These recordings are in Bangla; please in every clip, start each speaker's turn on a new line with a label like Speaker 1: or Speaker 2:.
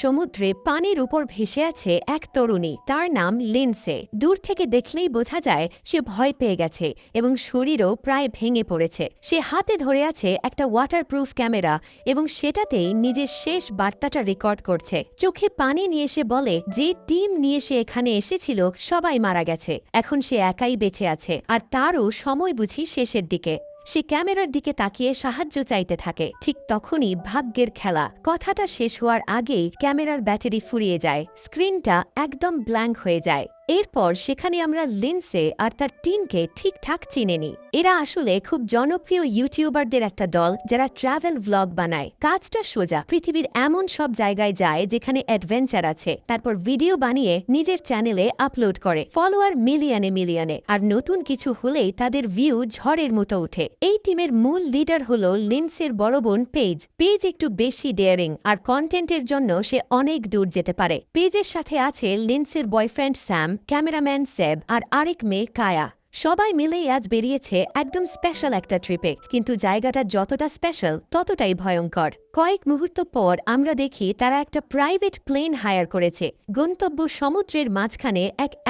Speaker 1: সমুদ্রে পানির উপর ভেসে আছে এক তরুণী, তার নাম লিন্ডসে। দূর থেকে দেখলেই বোঝা যায় সে ভয় পেয়ে গেছে এবং শরীরও প্রায় ভেঙে পড়েছে। সে হাতে ধরে আছে একটা ওয়াটারপ্রুফ ক্যামেরা এবং সেটাতেই নিজের শেষ বার্তাটা রেকর্ড করছে। চোখে পানি নিয়ে সে বলে, যে টিম নিয়ে সে এখানে এসেছিল সবাই মারা গেছে, এখন সে একাই বেঁচে আছে, আর তারও সময় বুঝি শেষের দিকে। সে ক্যামেরার দিকে তাকিয়ে সাহায্য চাইতে থাকে। ঠিক তখনই ভাগ্যের খেলা। কথাটা শেষ হওয়ার আগেই ক্যামেরার ব্যাটারি ফুরিয়ে যায়, স্ক্রিনটা একদম ব্ল্যাঙ্ক হয়ে যায়। এরপর সেখানে আমরা লিন্ডসে আর তার টিমকে ঠিকঠাক চিনে নিই। এরা আসলে খুব জনপ্রিয় ইউটিউবারদের একটা দল, যারা ট্রাভেল ভ্লগ বানায়। কাজটা সোজা, পৃথিবীর এমন সব জায়গায় যায় যেখানে অ্যাডভেঞ্চার আছে, তারপর ভিডিও বানিয়ে নিজের চ্যানেলে আপলোড করে। ফলোয়ার মিলিয়নে মিলিয়নে, আর নতুন কিছু হলেই তাদের ভিউ ঝড়ের মতো ওঠে। এই টিমের মূল লিডার হলো লিন্ডসের বড় বোন পেজ। পেজ একটু বেশি ডেয়ারিং, আর কন্টেন্টের জন্য সে অনেক দূর যেতে পারে। পেজের সাথে আছে লিন্ডসের বয়ফ্রেন্ড স্যাম, ক্যামেরাম্যান সেব, আর আরেক মেয়ে কায়া। সবাই মিলেই আজ বেরিয়েছে একদম স্পেশাল একটা ট্রিপে, কিন্তু জায়গাটা যতটা স্পেশাল ততটাই ভয়ঙ্কর। কয়েক মুহূর্ত পর আমরা দেখি তারা একটা প্রাইভেট প্লেন হায়ার করেছে। গন্তব্য সমুদ্রের মাঝখানে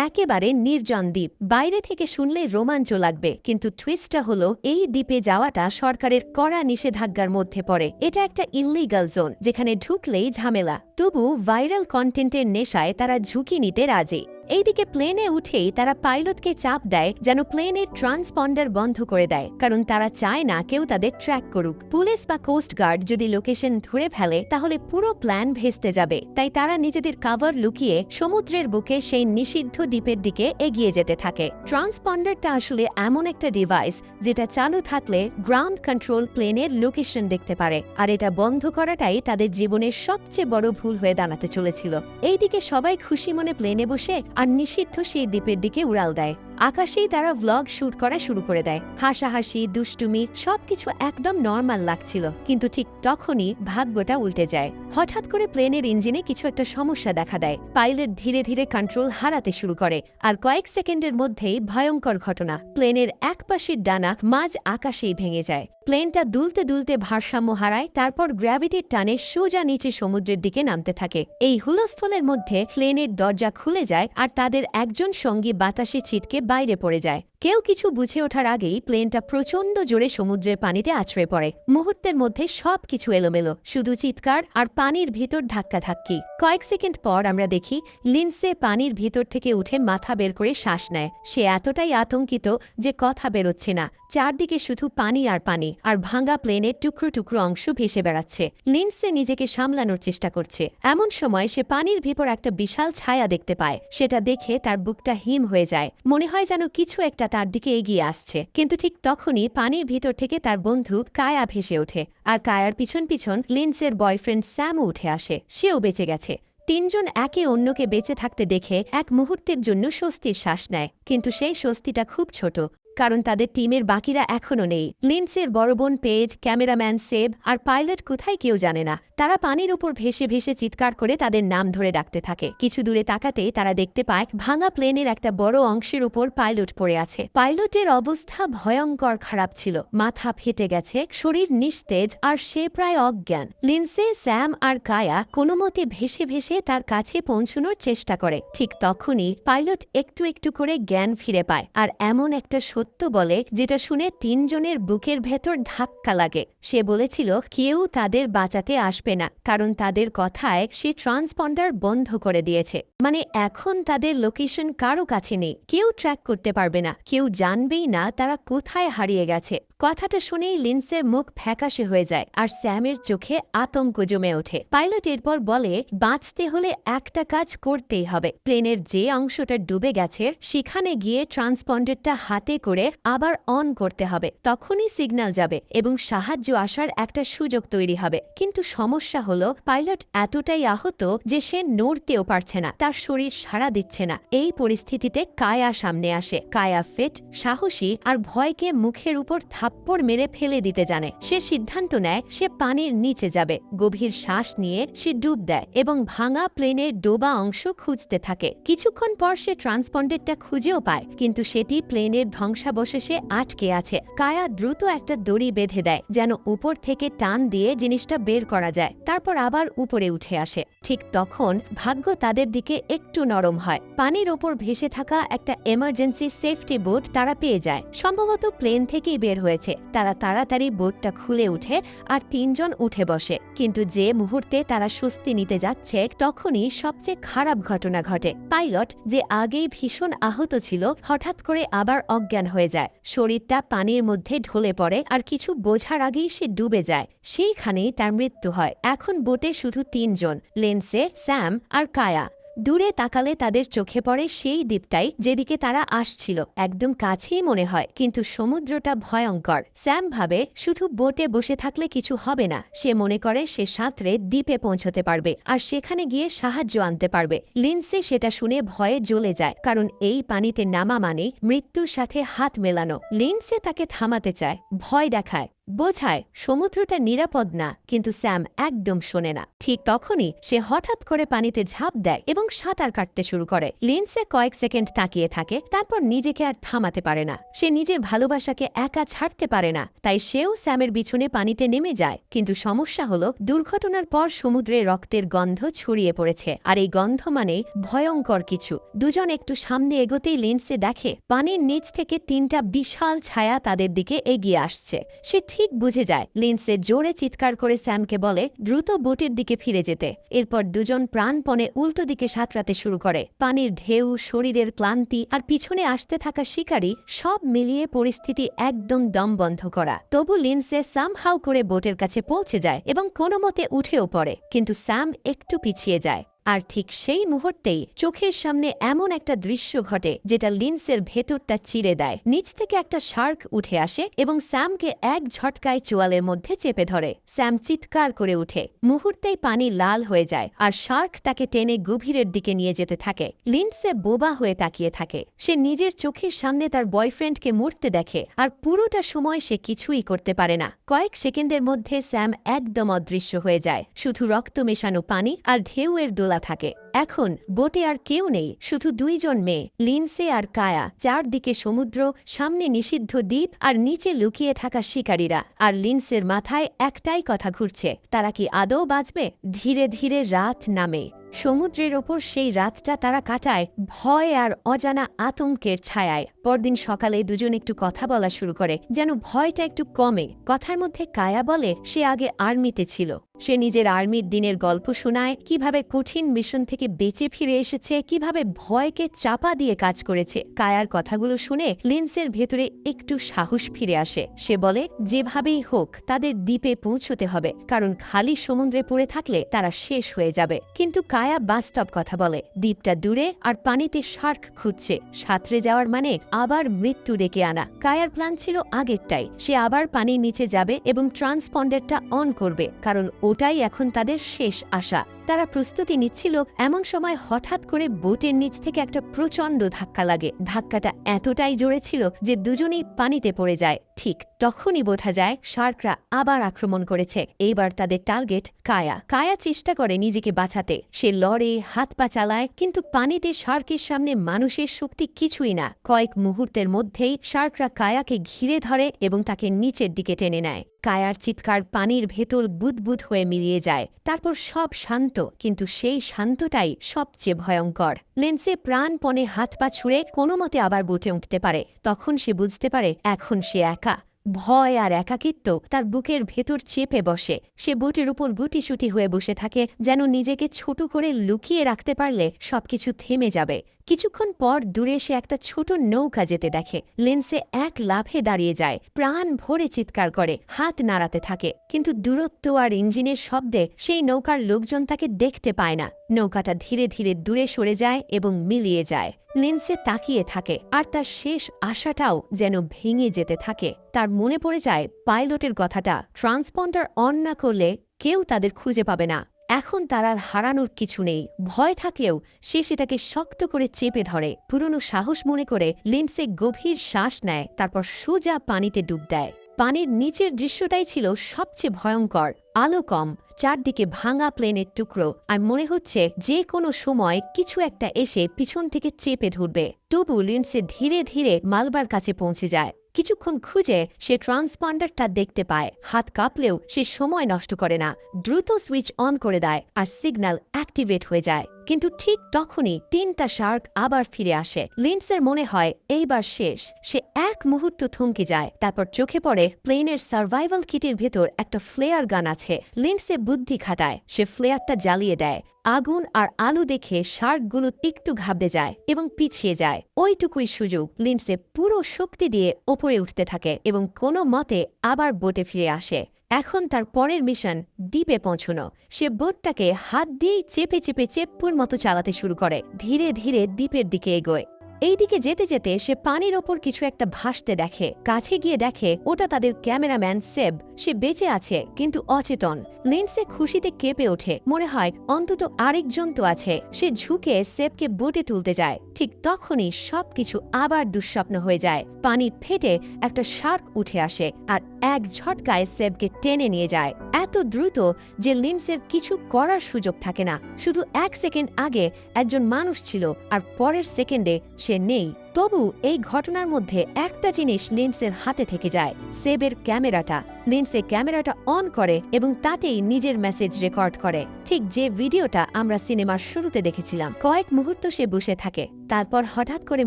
Speaker 1: একেবারে নির্জন দ্বীপ। বাইরে থেকে শুনলে রোমাঞ্চ লাগবে, কিন্তু টুইস্টটা হলো এই দ্বীপে যাওয়াটা সরকারের কড়া নিষেধাজ্ঞার মধ্যে পড়ে। এটা একটা ইল্লিগাল জোন, যেখানে ঢুকলেই ঝামেলা। তবু ভাইরাল কন্টেন্টের নেশায় তারা ঝুঁকি নিতে রাজি। এইদিকে প্লেনে উঠেই তারা পাইলটকে চাপ দেয় যেন প্লেনের ট্রান্সপন্ডার বন্ধ করে দেয়, কারণ তারা চায় না কেউ তাদের ট্র্যাক করুক। পুলিশ বা কোস্ট গার্ড যদি লোকেশন ধরে ফেলে তাহলে পুরো প্ল্যান ভেস্তে যাবে। তাই তারা নিজেদের কাভার লুকিয়ে সমুদ্রের বুকে সেই নিষিদ্ধ দ্বীপের দিকে এগিয়ে যেতে থাকে। ট্রান্সপন্ডারটা আসলে এমন একটা ডিভাইস যেটা চালু থাকলে গ্রাউন্ড কন্ট্রোল প্লেনের লোকেশন দেখতে পারে, আর এটা বন্ধ করাটাই তাদের জীবনের সবচেয়ে বড় ভুল হয়ে দাঁড়াতে চলেছিল। এইদিকে সবাই খুশি মনে প্লেনে বসে আর নিষিদ্ধ সেই দ্বীপের দিকে উড়াল দেয়। আকাশেই তারা ভ্লগ শুট করা শুরু করে দেয়। হাসাহাসি, দুষ্টুমি, সবকিছু একদম নর্মাল লাগছিল, কিন্তু ঠিক তখনই ভাগ্যটা উল্টে যায়। হঠাৎ করে প্লেনের ইঞ্জিনে কিছু একটা সমস্যা দেখা দেয়। পাইলট ধীরে ধীরে কন্ট্রোল হারাতে শুরু করে, আর কয়েক সেকেন্ডের মধ্যেই ভয়ঙ্কর ঘটনা। প্লেনের এক পাশের ডানা মাঝ আকাশেই ভেঙে যায়। প্লেনটা দুলতে দুলতে ভারসাম্য হারায়, তারপর গ্র্যাভিটির টানে সোজা নিচে সমুদ্রের দিকে নামতে থাকে। এই হুলস্থলের মধ্যে প্লেনের দরজা খুলে যায়, আর তাদের একজন সঙ্গী বাতাসে ছিটকে বাইরে পড়ে যায়। কেউ কিছু বুঝে ওঠার আগেই প্লেনটা প্রচণ্ড জোরে সমুদ্রের পানিতে আছড়ে পড়ে। মুহূর্তের মধ্যে সবকিছু এলোমেলো, শুধু চিৎকার আর পানির ভিতর ধাক্কাধাক্কি। কয়েক সেকেন্ড পর আমরা দেখি লিন্ডসে পানির ভিতর থেকে উঠে মাথা বের করে শ্বাস নেয়। সে এতটাই আতঙ্কিত যে কথা বেরোচ্ছে না। চারদিকে শুধু পানি আর পানি, আর ভাঙা প্লেনের টুকরো টুকরো অংশ ভেসে বেড়াচ্ছে। লিন্ডসে নিজেকে সামলানোর চেষ্টা করছে। এমন সময় সে পানির ভিতর একটা বিশাল ছায়া দেখতে পায়। সেটা দেখে তার বুকটা হিম হয়ে যায়। মনে হয় যেন কিছু একটা তার দিকে এগিয়ে আসছে। কিন্তু ঠিক তখনই পানির ভিতর থেকে তার বন্ধু কায়া ভেসে ওঠে, আর কায়ার পিছন পিছন লিন্ডসের বয়ফ্রেন্ড স্যামও উঠে আসে। সেও বেঁচে গেছে। তিনজন একে অন্যকে বেঁচে থাকতে দেখে এক মুহূর্তের জন্য স্বস্তির শ্বাস নেয়, কিন্তু সেই স্বস্তিটা খুব ছোট, কারণ তাদের টিমের বাকিরা এখনও নেই। লিন্ডসের বড় বোন পেজ, ক্যামেরাম্যান সেব আর পাইলট কোথায় কেউ জানে না। তারা পানির উপর ভেসে ভেসে চিৎকার করে তাদের নাম ধরে ডাকতে থাকে। কিছু দূরে তাকাতেই তারা দেখতে পায় ভাঙা প্লেনের একটা বড় অংশের উপর পাইলট পড়ে আছে। পাইলটের অবস্থা ভয়ঙ্কর খারাপ ছিল। মাথা ফেটে গেছে, শরীর নিস্তেজ, আর সে প্রায় অজ্ঞান। লিন্ডসে, স্যাম আর কায়া কোনোমতে ভেসে ভেসে তার কাছে পৌঁছানোর চেষ্টা করে। ঠিক তখনই পাইলট একটু একটু করে জ্ঞান ফিরে পায়, আর এমন একটা সত্য বলে যেটা শুনে তিনজনের বুকের ভেতর ধাক্কা লাগে। সে বলেছিল কেউ তাদের বাঁচাতে আসবে না, কারণ তাদের কথায় সে ট্রান্সপন্ডার বন্ধ করে দিয়েছে। মানে এখন তাদের লোকেশন কারো কাছে নেই, কেউ ট্র্যাক করতে পারবে না, কেউ জানবেই না তারা কোথায় হারিয়ে গেছে। কথাটা শুনেই লিন্ডসের মুখ ফ্যাকাশে হয়ে যায়, আর স্যামের চোখে আতঙ্ক জমে ওঠে। পাইলট এরপর বলে, বাঁচতে হলে একটা কাজ করতেই হবে। প্লেনের যে অংশটা ডুবে গেছে সেখানে গিয়ে ট্রান্সপন্ডারটা হাতে করে আবার অন করতে হবে। তখনই সিগন্যাল যাবে এবং সাহায্য আসার একটা সুযোগ তৈরি হবে। কিন্তু সমস্যা হলো পাইলট এতটাই আহত যে সে নড়তেও পারছে না, তার শরীর সাড়া দিচ্ছে না। এই পরিস্থিতিতে কায়া সামনে আসে। কায়া ফিট, সাহসী, আর ভয়কে মুখের উপর থাপ্পড় মেরে ফেলে দিতে জানে। সে সিদ্ধান্ত নেয় সে পানির নিচে যাবে। গভীর শ্বাস নিয়ে সে ডুব দেয় এবং ভাঙা প্লেনের ডোবা অংশ খুঁজতে থাকে। কিছুক্ষণ পর সে ট্রান্সপন্ডারটা খুঁজেও পায়, কিন্তু সেটি প্লেনের ধ্বংস ধ্বংসাবশেষে আটকে আছে। কায়া দ্রুত একটা দড়ি বেঁধে দেয় যেন উপর থেকে টান দিয়ে জিনিসটা বের করা যায়, তারপর আবার উপরে উঠে আসে। ঠিক তখন ভাগ্য তাদের দিকে একটু নরম হয়। পানির ওপর ভেসে থাকা একটা এমার্জেন্সি সেফটি বোট তারা পেয়ে যায়। সম্ভবত প্লেন থেকেই বের হয়েছে। তারা তাড়াতাড়ি বোটটা খুলে উঠে আর 3 জন উঠে বসে। কিন্তু যে মুহূর্তে তারা স্বস্তি নিতে যাচ্ছে তখনই সবচেয়ে খারাপ ঘটনা ঘটে। পাইলট, যে আগেই ভীষণ আহত ছিল, হঠাৎ করে আবার অজ্ঞান হয়ে যায়। শরীরটা পানির মধ্যে ঢলে পড়ে আর কিছু বোঝার আগেই সে ডুবে যায়। সেইখানেই তার মৃত্যু হয়। এখন বোটে শুধু 3 জন, লিন্ডসে, স্যাম আর কায়া। দূরে তাকালে তাদের চোখে পড়ে সেই দ্বীপটাই যেদিকে তারা আসছিল। একদম কাছেই মনে হয়, কিন্তু সমুদ্রটা ভয়ঙ্কর। স্যাম ভাবে শুধু বোটে বসে থাকলে কিছু হবে না। সে মনে করে সে সাঁতরে দ্বীপে পৌঁছতে পারবে আর সেখানে গিয়ে সাহায্য আনতে পারবে। লিন্ডসে সেটা শুনে ভয়ে জ্বলে যায়, কারণ এই পানিতে নামা মানে মৃত্যুর সাথে হাত মেলানো। লিন্ডসে তাকে থামাতে চায়, ভয় দেখায়, বোঝায় সমুদ্রটা নিরাপদ না, কিন্তু স্যাম একদম শোনে না। ঠিক তখনই সে হঠাৎ করে পানিতে ঝাঁপ দেয় এবং সাঁতার কাটতে শুরু করে। লিন্ডসে কয়েক সেকেন্ড তাকিয়ে থাকে, তারপর নিজেকে আর থামাতে পারে না। সে নিজের ভালোবাসাকে একা ছাড়তে পারে না, তাই সেও স্যামের পিছনে পানিতে নেমে যায়। কিন্তু সমস্যা হলো, দুর্ঘটনার পর সমুদ্রে রক্তের গন্ধ ছড়িয়ে পড়েছে, আর এই গন্ধ মানে ভয়ঙ্কর কিছু। দুজন একটু সামনে এগোতেই লিন্ডসে দেখে পানির নিচ থেকে 3টা বিশাল ছায়া তাদের দিকে এগিয়ে আসছে। সে ঠিক বুঝে যায়। লিন্ডসে জোরে চিৎকার করে স্যামকে বলে দ্রুত বোটের দিকে ফিরে যেতে। এরপর দুজন প্রাণপণে উল্টো দিকে সাঁতরাতে শুরু করে। পানির ঢেউ, শরীরের ক্লান্তি আর পিছনে আসতে থাকা শিকারী, সব মিলিয়ে পরিস্থিতি একদম দম বন্ধ করা। তবু লিন্ডসে সামহাউ করে বোটের কাছে পৌঁছে যায় এবং কোনো মতে উঠেও পড়ে, কিন্তু স্যাম একটু পিছিয়ে যায়। আর ঠিক সেই মুহূর্তেই চোখের সামনে এমন একটা দৃশ্য ঘটে যেটা লিন্ডসের ভেতরটা চিরে দেয়। নিচ থেকে একটা শার্ক উঠে আসে এবং স্যামকে এক ঝটকায় চোয়ালের মধ্যে চেপে ধরে। স্যাম চিৎকার করে উঠে। মুহূর্তেই পানি লাল হয়ে যায় আর শার্ক তাকে টেনে গভীরের দিকে নিয়ে যেতে থাকে। লিন্ডসে বোবা হয়ে তাকিয়ে থাকে। সে নিজের চোখের সামনে তার বয়ফ্রেন্ডকে মরতে দেখে, আর পুরোটা সময় সে কিছুই করতে পারে না। কয়েক সেকেন্ডের মধ্যে স্যাম একদম অদৃশ্য হয়ে যায়। শুধু রক্ত মেশানো পানি আর ঢেউয়ের দোলা থাকে। এখন বোটে আর কেউ নেই, শুধু 2 জন মেয়ে, লিন্ডসে আর কায়া। চারদিকে সমুদ্র, সামনে নিষিদ্ধ দ্বীপ আর নিচে লুকিয়ে থাকা শিকারীরা। আর লিন্ডসের মাথায় একটাই কথা ঘুরছে, তারা কি আদৌ বাঁচবে? ধীরে ধীরে রাত নামে। সমুদ্রের ওপর সেই রাতটা তারা কাটায় ভয় আর অজানা আতঙ্কের ছায়ায়। পরদিন সকালে দুজন একটু কথা বলা শুরু করে, যেন ভয়টা একটু কমে। কথার মধ্যে কায়া বলে সে আগে আর্মিতে ছিল। সে নিজের আর্মির দিনের গল্প শোনায়, কিভাবে কঠিন মিশন থেকে বেঁচে ফিরে এসেছে, কিভাবে ভয়কে চাপা দিয়ে কাজ করেছে। কায়ার কথাগুলো শুনে লিন্ডসের ভেতরে একটু সাহস ফিরে আসে। সে বলে যেভাবেই হোক তাদের দ্বীপে পৌঁছতে হবে, কারণ খালি সমুদ্রে পড়ে থাকলে তারা শেষ হয়ে যাবে। কিন্তু কায়া বাস্তব কথা বলে, দ্বীপটা দূরে আর পানিতে শার্ক খুঁজছে। সাঁতরে যাওয়ার মানে আবার মৃত্যু ডেকে আনা। কায়ার প্ল্যান ছিল আগেরটাই। সে আবার পানির নিচে যাবে এবং ট্রান্সপন্ডারটা অন করবে, কারণ ওটাই এখন তাদের শেষ আশা। তারা প্রস্তুতি নিচ্ছিল, এমন সময় হঠাৎ করে বোটের নিচ থেকে একটা প্রচণ্ড ধাক্কা লাগে। ধাক্কাটা এতটাই জোরে ছিল যে দুজনেই পানিতে পড়ে যায়। ঠিক তখনই বোঝা যায় শার্করা আবার আক্রমণ করেছে। এইবার তাদের টার্গেট কায়া। কায়া চেষ্টা করে নিজেকে বাঁচাতে। সে লড়ে, হাত পা চালায়, কিন্তু পানিতে শার্কের সামনে মানুষের শক্তি কিছুই না। কয়েক মুহূর্তের মধ্যেই শার্করা কায়াকে ঘিরে ধরে এবং তাকে নিচের দিকে টেনে নেয়। কায়ার চিৎকার পানির ভেতর বুদবুদ হয়ে মিলিয়ে যায়। তারপর সব শান্ত, কিন্তু সেই শান্তটাই সবচেয়ে ভয়ঙ্কর। লিন্ডসে প্রাণপণে হাত পা ছুঁড়ে কোনো মতে আবার বোটে উঠতে পারে। তখন সে বুঝতে পারে এখন সে একা। ভয় আর একাকিত্ব তার বুকের ভেতর চেপে বসে। সে বোটের উপর গুটিসুটি হয়ে বসে থাকে, যেন নিজেকে ছোট করে লুকিয়ে রাখতে পারলে সবকিছু থেমে যাবে। কিছুক্ষণ পর দূরে সে একটা ছোট নৌকা যেতে দেখে। লিন্ডসে এক লাফে দাঁড়িয়ে যায়, প্রাণ ভরে চিৎকার করে, হাত নাড়াতে থাকে। কিন্তু দূরত্ব আর ইঞ্জিনের শব্দে সেই নৌকার লোকজন তাকে দেখতে পায় না। নৌকাটা ধীরে ধীরে দূরে সরে যায় এবং মিলিয়ে যায়। লিন্ডসে তাকিয়ে থাকে, আর তার শেষ আশাটাও যেন ভেঙে যেতে থাকে। তার মনে পড়ে যায় পাইলটের কথাটা, ট্রান্সপন্ডার অন না করলে কেউ তাদের খুঁজে পাবে না। এখন তার আর হারানোর কিছু নেই। ভয় থাকলেও সে সেটাকে শক্ত করে চেপে ধরে। পুরনো সাহস মনে করে লিন্ডসে গভীর শ্বাস নেয়, তারপর সোজা পানিতে ডুব দেয়। পানির নিচের দৃশ্যটাই ছিল সবচেয়ে ভয়ঙ্কর। আলো কম, চারদিকে ভাঙা প্লেনের টুকরো, আর মনে হচ্ছে যে কোনো সময় কিছু একটা এসে পিছন থেকে চেপে ধরবে। তবু লিন্ডসে ধীরে ধীরে মালবার কাছে পৌঁছে যায়। কিছুক্ষণ খুঁজে সে ট্রান্সপন্ডারটা দেখতে পায়। হাত কাঁপলেও সে সময় নষ্ট করে না, দ্রুত সুইচ অন করে দেয় আর সিগন্যাল অ্যাক্টিভেট হয়ে যায়। কিন্তু ঠিক তখনই 3টা শার্ক আবার ফিরে আসে। লিন্ডসের মনে হয় এইবার শেষ। সে এক মুহূর্ত থমকে যায়, তারপর চোখে পড়ে প্লেনের সার্ভাইভাল কিটের ভেতর একটা ফ্লেয়ার গান আছে। লিন্ডসে বুদ্ধি খাটায়, সে ফ্লেয়ারটা জ্বালিয়ে দেয়। আগুন আর আলো দেখে শার্কগুলো একটু ঘাবড়ে যায় এবং পিছিয়ে যায়। ওইটুকুই সুযোগ। লিন্ডসে পুরো শক্তি দিয়ে ওপরে উঠতে থাকে এবং কোনো মতে আবার বোটে ফিরে আসে। এখন তার পরের মিশন দ্বীপে পৌঁছানো। সে বোটটাকে হাত দিয়েই চেপে চেপে চেপ্পুর মতো চালাতে শুরু করে, ধীরে ধীরে দ্বীপের দিকে এগোয়। এইদিকে যেতে যেতে সে পানির ওপর কিছু একটা ভাসতে দেখে। কাছে গিয়ে দেখে ওটা তাদের ক্যামেরাম্যান সেব। সে বেঁচে আছে কিন্তু অচেতন। লিন্ডসে খুশিতে কেঁপে ওঠে, মনে হয় অন্তত আরেকজন তো আছে। সে ঝুঁকে সেবকে বোটে তুলতে যায়। ঠিক তখনই সবকিছু আবার দুঃস্বপ্ন হয়ে যায়। পানি ফেটে একটা শার্ক উঠে আসে আর এক ঝটকায় সেবকে টেনে নিয়ে যায়, এত দ্রুত যে লিন্ডসের কিছু করার সুযোগ থাকে না। শুধু 1 সেকেন্ড আগে একজন মানুষ ছিল আর পরের সেকেন্ডে সে নেই। তবু এই ঘটনার মধ্যে একটা জিনিস লিন্ডসের হাতে থেকে যায়, সেবের ক্যামেরাটা। লিন্ডসে ক্যামেরাটা অন করে এবং তাতেই নিজের মেসেজ রেকর্ড করে, ঠিক যে ভিডিওটা আমরা সিনেমার শুরুতে দেখেছিলাম। কয়েক মুহূর্ত সে বসে থাকে, তারপর হঠাৎ করে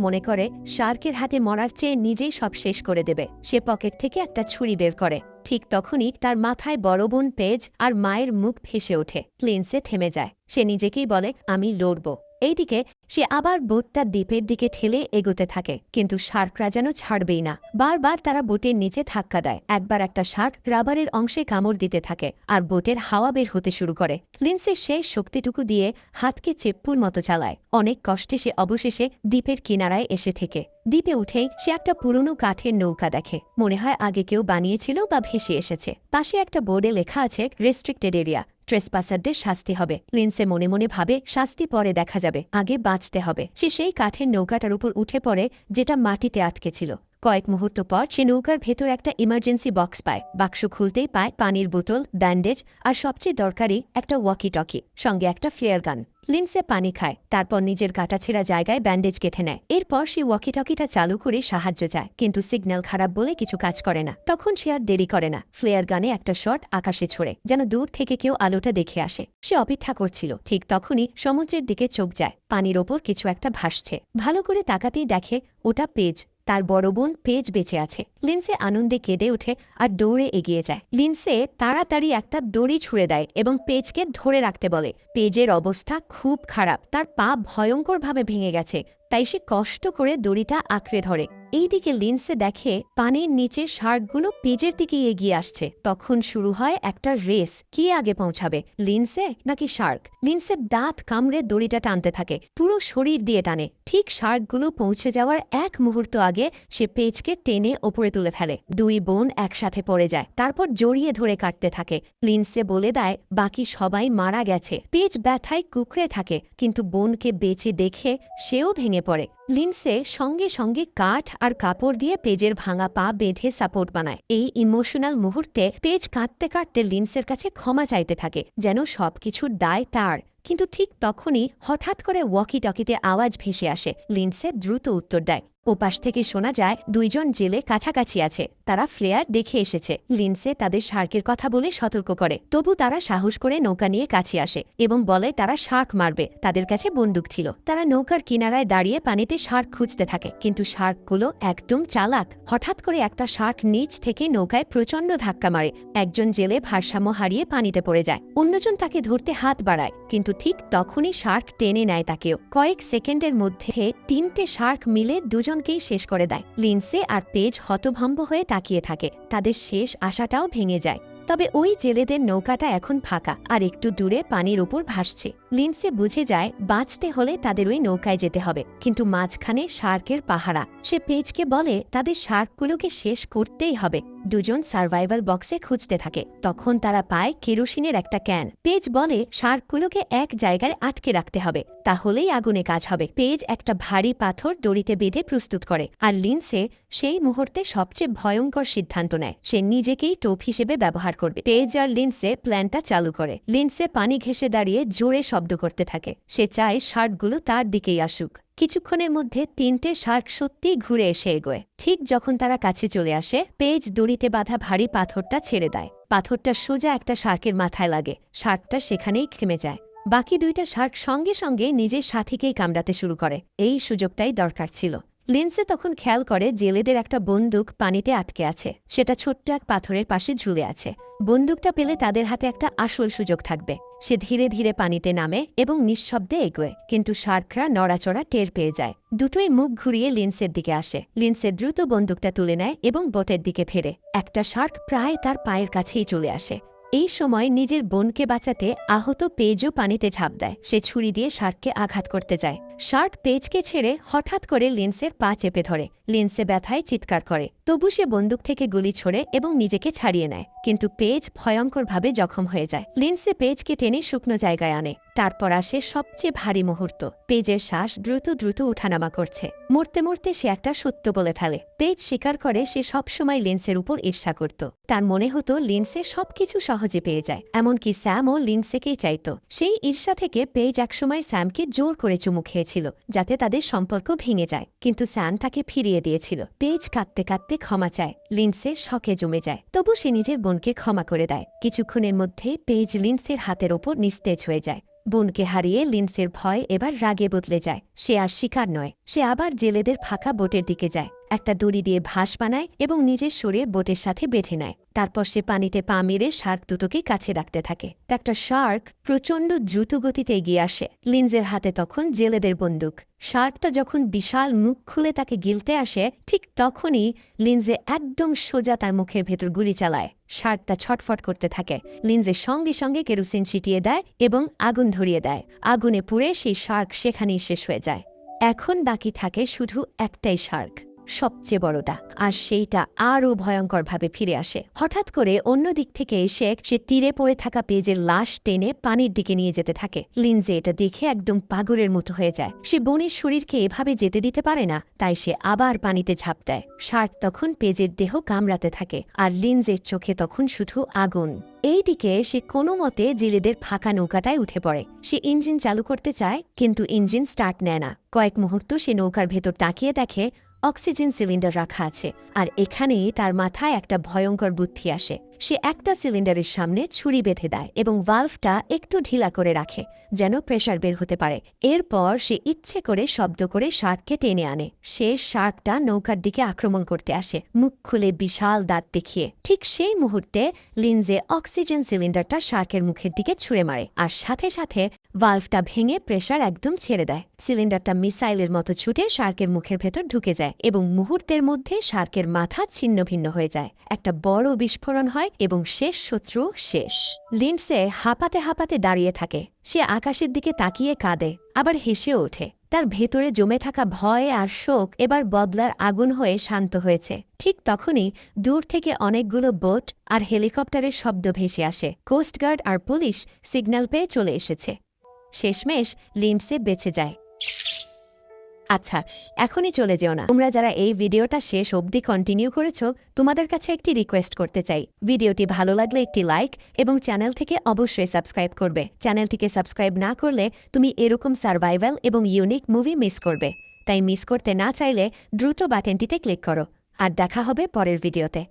Speaker 1: মনে করে শার্কের হাতে মরার চেয়ে নিজেই সব শেষ করে দেবে। সে পকেট থেকে একটা ছুরি বের করে। ঠিক তখনই তার মাথায় বড় বোন পেজ আর মায়ের মুখ ভেসে ওঠে। লিন্ডসে থেমে যায়। সে নিজেকেই বলে, আমি লড়ব। এইদিকে সে আবার বোটটা দ্বীপের দিকে ঠেলে এগোতে থাকে, কিন্তু শার্করা যেন ছাড়বেই না। বারবার তারা বোটের নিচে ধাক্কা দেয়। একবার একটা শার্ক রাবারের অংশে কামড় দিতে থাকে আর বোটের হাওয়া বের হতে শুরু করে। লিন্ডসে শেষ শক্তিটুকু দিয়ে হাতকে চেপ্পুর মতো চালায়। অনেক কষ্টে সে অবশেষে দ্বীপের কিনারায় এসে থেকে। দ্বীপে উঠেই সে একটা পুরনো কাঠের নৌকা দেখে। মনে হয় আগে কেউ বানিয়েছিল বা ভেসে এসেছে। পাশে একটা বোর্ডে লেখা আছে রেস্ট্রিক্টেড এরিয়া, ট্রেসপাসারদের শাস্তি হবে। লিন্ডসে মনে মনে ভাবে শাস্তি পরে দেখা যাবে, আগে বাঁচতে হবে। সে সেই কাঠের নৌকাটার উপর উঠে পড়ে যেটা মাটিতে আটকে ছিল। কয়েক মুহূর্ত পর সে নৌকার ভেতর একটা ইমার্জেন্সি বক্স পায়। বাক্স খুলতেই পায় পানির বোতল, ব্যান্ডেজ আর সবচেয়ে দরকারি একটা ওয়াকি টকি, সঙ্গে একটা ফ্লেয়ার গান। লিন্ডসে পানি খায়, তারপর নিজের কাটাছেঁড়া জায়গায় ব্যান্ডেজ গেঁথে নেয়। এরপর সে ওয়াকি টকিটা চালু করে সাহায্য চায়, কিন্তু সিগন্যাল খারাপ বলে কিছু কাজ করে না। তখন সে আর দেরি করে না, ফ্লেয়ার গানে একটা শট আকাশে ছোড়ে, যেন দূর থেকে কেউ আলোটা দেখে আসে। সে অপেক্ষা করছিল। ঠিক তখনই সমুদ্রের দিকে চোখ যায়। পানির ওপর কিছু একটা ভাসছে। ভালো করে তাকাতেই দেখে ওটা পেজ। তার বড় বোন পেজ বেঁচে আছে। লিন্ডসে আনন্দে কেঁদে ওঠে আর দৌড়ে এগিয়ে যায়। লিন্ডসে তাড়াতাড়ি একটা দড়ি ছুঁড়ে দেয় এবং পেজকে ধরে রাখতে বলে। পেজের অবস্থা খুব খারাপ, তার পা ভয়ঙ্করভাবে ভেঙে গেছে, তাই সে কষ্ট করে দড়িটা আঁকড়ে ধরে। এইদিকে লিন্ডসে দেখে পানির নিচে শার্কগুলো পেজের দিকে এগিয়ে আসছে। তখন শুরু হয় একটা রেস, কে আগে পৌঁছাবে, লিন্ডসে নাকি শার্ক। লিন্ডসে দাঁত কামড়ে দড়িটা টানতে থাকে, পুরো শরীর দিয়ে টানে। ঠিক শার্কগুলো পৌঁছে যাওয়ার এক মুহূর্ত আগে সে পেজকে টেনে ওপরে তুলে ফেলে। দুই বোন একসাথে পড়ে যায়, তারপর জড়িয়ে ধরে কাটতে থাকে। লিন্ডসে বলে দেয় বাকি সবাই মারা গেছে। পেজ ব্যথায় কুকড়ে থাকে, কিন্তু বোনকে বেঁচে দেখে সেও ভেঙে পড়ে। লিন্ডসে সঙ্গে সঙ্গে কাঠ আর কাপড় দিয়ে পেজের ভাঙা পা বেঁধে সাপোর্ট বানায়। এই ইমোশনাল মুহূর্তে পেজ কাঁদতে কাঁদতে লিন্ডসের কাছে ক্ষমা চাইতে থাকে, যেন সবকিছুর দায় তার। কিন্তু ঠিক তখনই হঠাৎ করে ওয়াকি টকিতে আওয়াজ ভেসে আসে। লিন্ডসে দ্রুত উত্তর দেয়। ওপাশ থেকে শোনা যায় দুইজন জেলে কাছাকাছি আছে, তারা ফ্লেয়ার দেখে এসেছে। লিন্ডসে তাদের শার্কের কথা বলে সতর্ক করে, তবু তারা সাহস করে নৌকা নিয়ে কাছে আসে এবং বলে তারা শার্ক মারবে। তাদের কাছে বন্দুক ছিল। তারা নৌকার কিনারায় দাঁড়িয়ে পানিতে শার্ক খুঁজতে থাকে, কিন্তু শার্কগুলো একদম চালাক। হঠাৎ করে একটা শার্ক নিচ থেকে নৌকায় প্রচণ্ড ধাক্কা মারে। একজন জেলে ভারসাম্য হারিয়ে পানিতে পড়ে যায়, অন্যজন তাকে ধরতে হাত বাড়ায়, কিন্তু ঠিক তখনই শার্ক টেনে নেয় তাকেও। কয়েক সেকেন্ডের মধ্যে 3টে শার্ক মিলে দুজনকেই শেষ করে দেয়। লিন্ডসে আর পেজ হতভম্ব হয়ে তাকিয়ে থাকে, তাদের শেষ আশাটাও ভেঙে যায়। তবে ওই জেলেদের নৌকাটা এখন ফাঁকা আর একটু দূরে পানির উপর ভাসছে। লিন্ডসে বুঝে যায় বাঁচতে হলে তাদের ওই নৌকায় যেতে হবে, কিন্তু মাঝখানে শার্কের পাহারা। সে পেজকে বলে তাদের শার্কগুলোকে শেষ করতেই হবে। দুজন সার্ভাইভাল বক্সে খুঁজতে থাকে। তখন তারা পায় কেরোসিনের একটা ক্যান। পেজ বলে শার্কগুলোকে এক জায়গায় আটকে রাখতে হবে, তাহলেই আগুনে কাজ হবে। পেজ একটা ভারী পাথর দড়িতে বেঁধে প্রস্তুত করে, আর লিন্ডসে সেই মুহূর্তে সবচেয়ে ভয়ঙ্কর সিদ্ধান্ত নেয়। সে নিজেকেই টোপ হিসেবে ব্যবহার করবে। পেজ আর লিন্ডসে প্ল্যানটা চালু করে। লিন্ডসে পানি ঘেঁষে দাঁড়িয়ে জোরে শব্দ করতে থাকে। সে চায় শার্কগুলো তার দিকেই আসুক। কিছুক্ষণের মধ্যে 3টে শার্ক সত্যিই ঘুরে এসে এগোয়। ঠিক যখন তারা কাছে চলে আসে, পেজ দড়িতে বাঁধা ভারী পাথরটা ছেড়ে দেয়। পাথরটা সোজা একটা শার্কের মাথায় লাগে। শার্কটা সেখানেই থেমে যায়। বাকি 2টা শার্ক সঙ্গে সঙ্গে নিজের সাথীকেই কামড়াতে শুরু করে। এই সুযোগটাই দরকার ছিল। লিন্ডসে তখন খেয়াল করে জেলেদের একটা বন্দুক পানিতে আটকে আছে। সেটা ছোট্ট এক পাথরের পাশে ঝুলে আছে। বন্দুকটা পেলে তাদের হাতে একটা আসল সুযোগ থাকবে। সে ধীরে ধীরে পানিতে নামে এবং নিঃশব্দে এগোয়, কিন্তু শার্করা নড়াচড়া টের পেয়ে যায়। দুটোই মুখ ঘুরিয়ে লিন্ডসের দিকে আসে। লিন্ডসে দ্রুত বন্দুকটা তুলে নেয় এবং বোটের দিকে ফেরে। একটা শার্ক প্রায় তার পায়ের কাছেই চলে আসে। এই সময় নিজের বোনকে বাঁচাতে আহত পেজও পানিতে ঝাঁপ দেয়। সে ছুরি দিয়ে শার্ককে আঘাত করতে যায়। শার্ক পেজকে ছেড়ে হঠাৎ করে লিন্ডসের পা চেপে ধরে। লিন্ডসে ব্যথায় চিৎকার করে। তবু সে বন্দুক থেকে গুলি ছোড়ে এবং নিজেকে ছাড়িয়ে নেয়, কিন্তু পেজ ভয়ঙ্করভাবে জখম হয়ে যায়। লিন্ডসে পেজকে টেনে শুকনো জায়গায় আনে। তারপর আসে সবচেয়ে ভারী মুহূর্ত। পেজের শ্বাস দ্রুত দ্রুত উঠানামা করছে। মরতে মরতে সে একটা সত্য বলে ফেলে। পেজ স্বীকার করে সে সবসময় লিন্ডসের উপর ঈর্ষা করত। তার মনে হতো লিন্ডসে সবকিছু সহজে পেয়ে যায়, এমনকি স্যামও লিন্ডসেকেই চাইত। সেই ঈর্ষা থেকে পেজ একসময় স্যামকে জোর করে চুমু খেয়েছিল, যাতে তাদের সম্পর্ক ভেঙে যায়, কিন্তু স্যাম তাকে ফিরিয়ে দিয়েছিল। পেজ কাঁদতে কাঁদতে ক্ষমা চায়। লিন্ডসে শকে জমে যায়, তবু সে নিজের বোনকে ক্ষমা করে দেয়। কিছুক্ষণের মধ্যে পেজ লিন্ডসের হাতের ওপর নিস্তেজ হয়ে যায়। বোনকে হারিয়ে লিন্ডসের ভয় এবার রাগে বদলে যায়। সে আর শিকার নয়। সে আবার জেলেদের ফাঁকা বোটের দিকে যায়, একটা দড়ি দিয়ে ভাস বানায় এবং নিজের শরীর বোটের সাথে বেঁধে নেয়। তারপর সে পানিতে পা মেরে শার্ক দুটোকে কাছে রাখতে থাকে। একটা শার্ক প্রচণ্ড দ্রুত গতিতে এগিয়ে আসে। লিন্ডসের হাতে তখন জেলেদের বন্দুক। শার্কটা যখন বিশাল মুখ খুলে তাকে গিলতে আসে, ঠিক তখনই লিন্ডসে একদম সোজা তার মুখের ভেতর গুলি চালায়। শার্কটা ছটফট করতে থাকে। লিন্ডসে সঙ্গে সঙ্গে কেরোসিন ছিটিয়ে দেয় এবং আগুন ধরিয়ে দেয়। আগুনে পুড়ে সেই শার্ক সেখানেই শেষ হয়ে যায়। এখন বাকি থাকে শুধু একটাই শার্ক, সবচেয়ে বড়টা, আর সেইটা আরও ভয়ঙ্করভাবে ফিরে আসে। হঠাৎ করে অন্য দিক থেকে এসে সে তীরে পড়ে থাকা পেজের লাশ টেনে পানির দিকে নিয়ে যেতে থাকে। লিন্ডসে এটা দেখে একদম পাগলের মতো হয়ে যায়। সে বোনের শরীরকে এভাবে যেতে দিতে পারে না, তাই সে আবার পানিতে ঝাঁপ দেয়। শার্ক তখন পেজের দেহ কামড়াতে থাকে, আর লিন্ডসের চোখে তখন শুধু আগুন। এইদিকে সে কোনো মতে জেলেদের ফাঁকা নৌকাটায় উঠে পড়ে। সে ইঞ্জিন চালু করতে চায়, কিন্তু ইঞ্জিন স্টার্ট নেয় না। কয়েক মুহূর্ত সে নৌকার ভেতর তাকিয়ে দেখে অক্সিজেন সিলিন্ডার রাখা আছে, আর এখানেই তার মাথায় একটা ভয়ঙ্কর বুদ্ধি আসে। সে একটা সিলিন্ডারের সামনে ছুরি বেঁধে দেয় এবং ভালভটা একটু ঢিলা করে রাখে, যেন প্রেসার বের হতে পারে। এরপর সে ইচ্ছে করে শব্দ করে শার্ককে টেনে আনে। সে শার্কটা নৌকার দিকে আক্রমণ করতে আসে, মুখ খুলে বিশাল দাঁত দেখিয়ে। ঠিক সেই মুহূর্তে লিন্ডসে অক্সিজেন সিলিন্ডারটা শার্কের মুখের দিকে ছুঁড়ে মারে, আর সাথে সাথে ভালভটা ভেঙে প্রেসার একদম ছেড়ে দেয়। সিলিন্ডারটা মিসাইলের মতো ছুটে শার্কের মুখের ভেতর ঢুকে যায় এবং মুহূর্তের মধ্যে শার্কের মাথা ছিন্ন ভিন্ন হয়ে যায়। একটা বড় বিস্ফোরণ হয় এবং শেষ শত্রু শেষ। লিন্ডসে হাঁপাতে হাঁপাতে দাঁড়িয়ে থাকে। সে আকাশের দিকে তাকিয়ে কাঁদে, আবার হেসেও ওঠে। তার ভেতরে জমে থাকা ভয় আর শোক এবার বদলার আগুন হয়ে শান্ত হয়েছে। ঠিক তখনই দূর থেকে অনেকগুলো বোট আর হেলিকপ্টারের শব্দ ভেসে আসে। কোস্টগার্ড আর পুলিশ সিগন্যাল পেয়ে চলে এসেছে। শেষমেশ লিন্ডসে বেঁচে যায়। আচ্ছা, এখনই চলে যেও না। তোমরা যারা এই ভিডিওটা শেষ অবধি কন্টিনিউ করেছো, তোমাদের কাছে একটি রিকোয়েস্ট করতে চাই। ভিডিওটি ভালো লাগলে একটি লাইক এবং চ্যানেল থেকে অবশ্যই সাবস্ক্রাইব করবে। চ্যানেলটিকে সাবস্ক্রাইব না করলে তুমি এরকম সার্ভাইভাল এবং ইউনিক মুভি মিস করবে। তাই মিস করতে না চাইলে দ্রুত বাটনটিতে ক্লিক করো। আর দেখা হবে পরের ভিডিওতে।